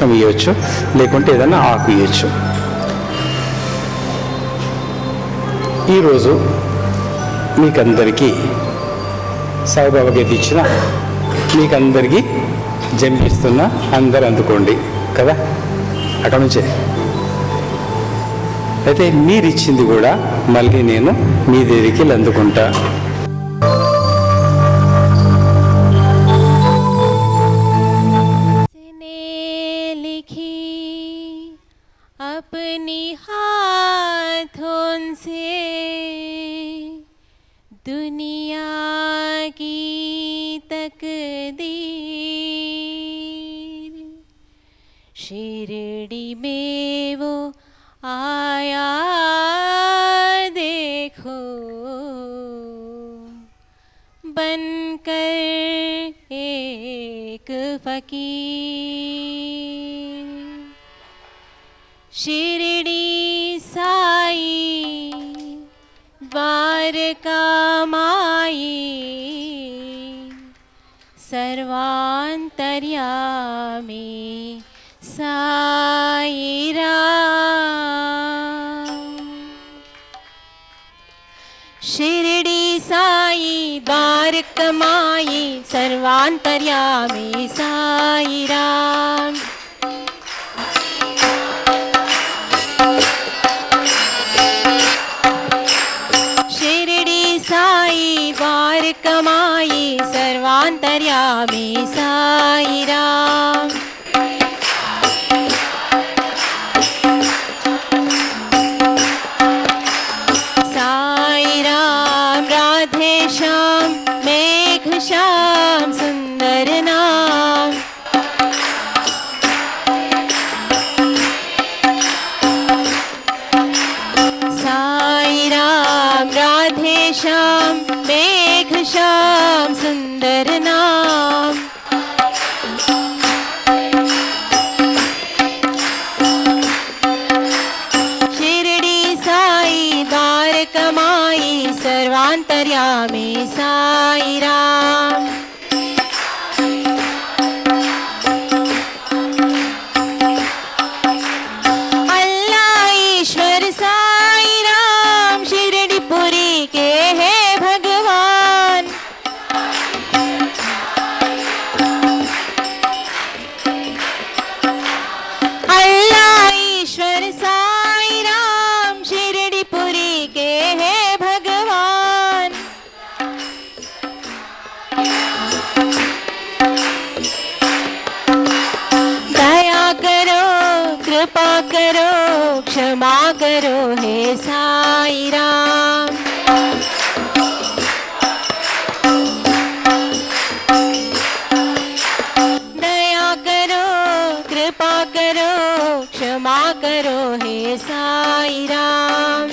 పుష్పం ఇవ్వచ్చు, లేకుంటే ఏదైనా ఆకు ఇవ్వచ్చు. ఈరోజు మీకందరికీ సాయిబాబా గీత ఇచ్చిన మీకందరికీ జంపిస్తున్నా, అందరు అందుకోండి కదా. అక్కడ నుంచే అయితే మీరు ఇచ్చింది కూడా మళ్ళీ నేను మీ దగ్గరికి అందుకుంటా. अपनी हाथों से दुनिया की तकदीर, शिरडी में वो आया देखो, बनकर एक फकीर. शिरडी साई द्वारका माई, सर्वांतर्यामी साई राम. शिरडी साई द्वारका माई, सर्वांतर्यामी साई राम. साई द्वारका माई, सर्वांतर्यामी साई राम. साई राम राधे श्याम मेघ श्याम सुंदर नाम. साई राम राधे श्याम मेघ श्याम सुंदर नाम. शिरडी साई द्वारका माई, सर्वांतर्यामी साई राम. अल्लाह ईश्वर साई राम, शिरडी पुरी के है भगवान. अल्लाह ईश्वर साई राम, शिरडी पुरी के है भगवान. दया करो कृपा करो क्षमा करो हे साई राम. दया करो कृपा करो क्षमा करो हे साई राम.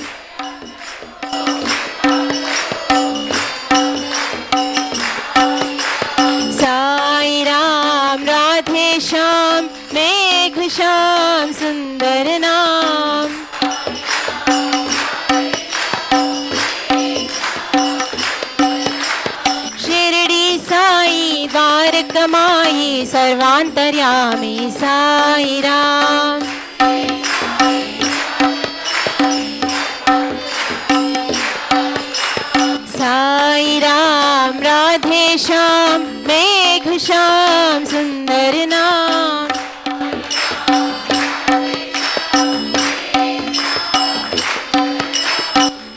साई राम राधे श्याम मेघ श्याम सुंदर नाम. शिरडी साई द्वारका माई, सर्वांतर्यामी साई राम. साई राम राधे श्याम मेघ श्याम सुंदर नाम.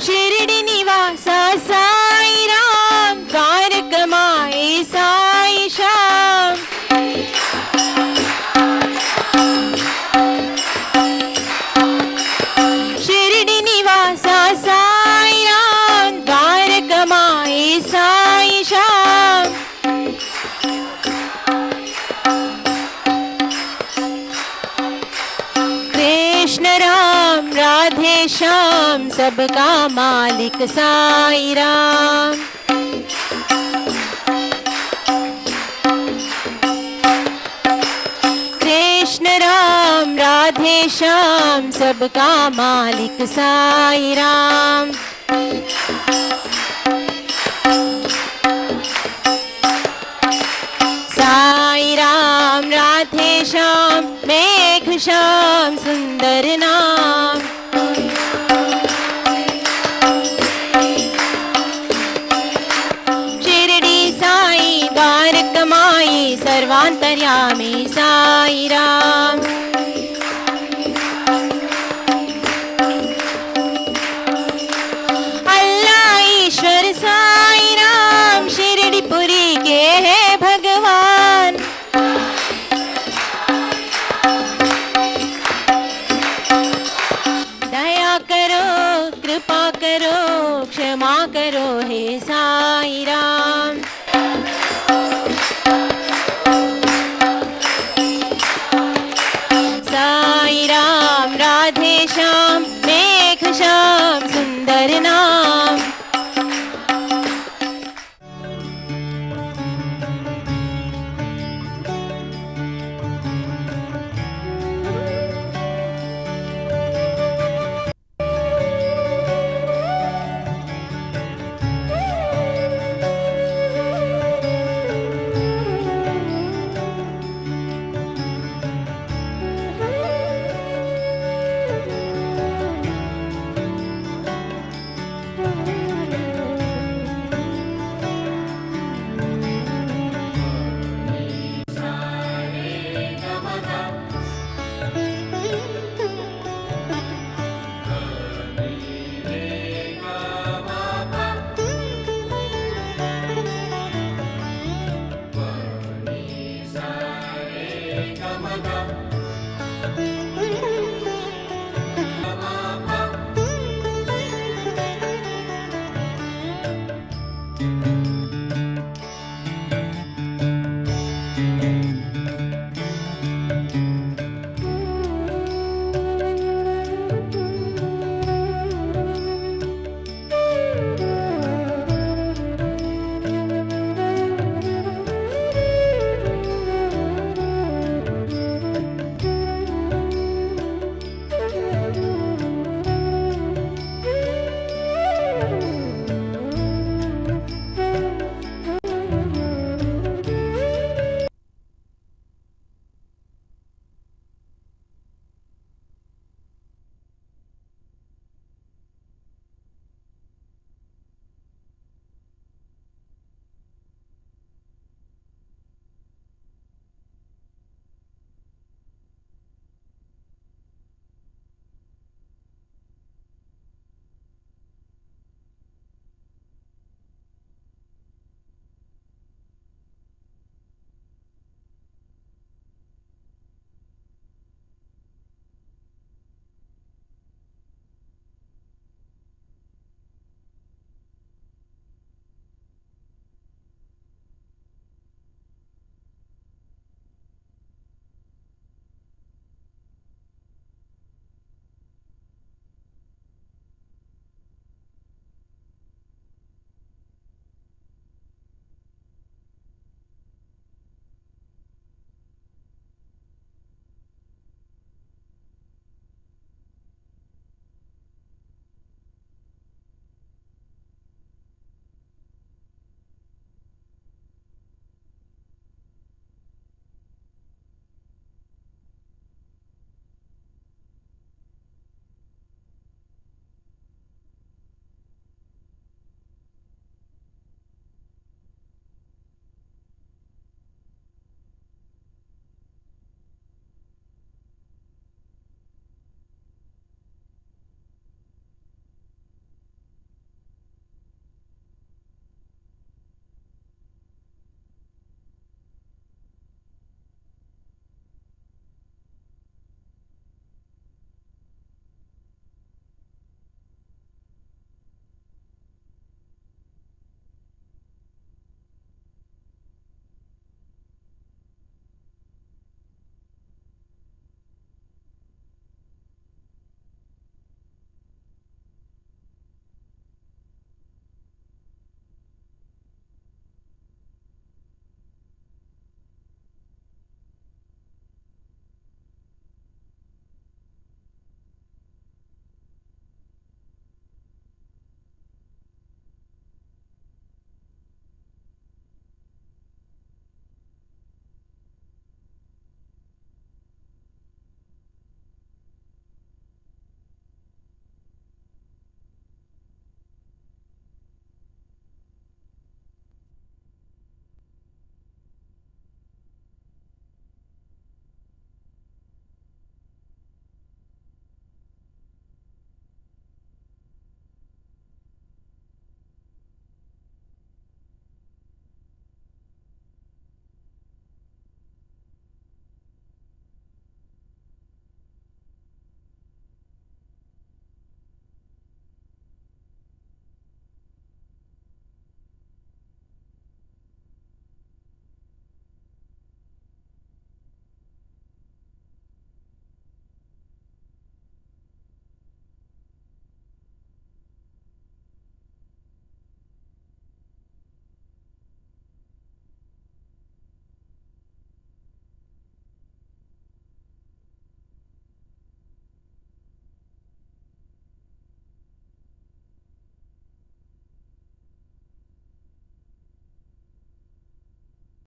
शिरडी निवासा साई राम, द्वारका माई साई श्याम. शिरडी निवासा साई राम, द्वारका माई साई श्याम. कृष्ण राम राधे श्याम, सबका मालिक साई राम. कृष्ण राम राधे श्याम, सबका मालिक साई राम. साई राम राधे श्याम में मेघ श्याम सुंदर नाम। शिरडी साई द्वारक माई सर्वांतर्यामी साई राम। अल्लाह ईश्वर साई राम शिरडीपुरी के है भगवान। दया करो कृपा करो क्षमा करो हे साई राम। साई राम राधे श्याम मेघ श्याम सुंदर नाम।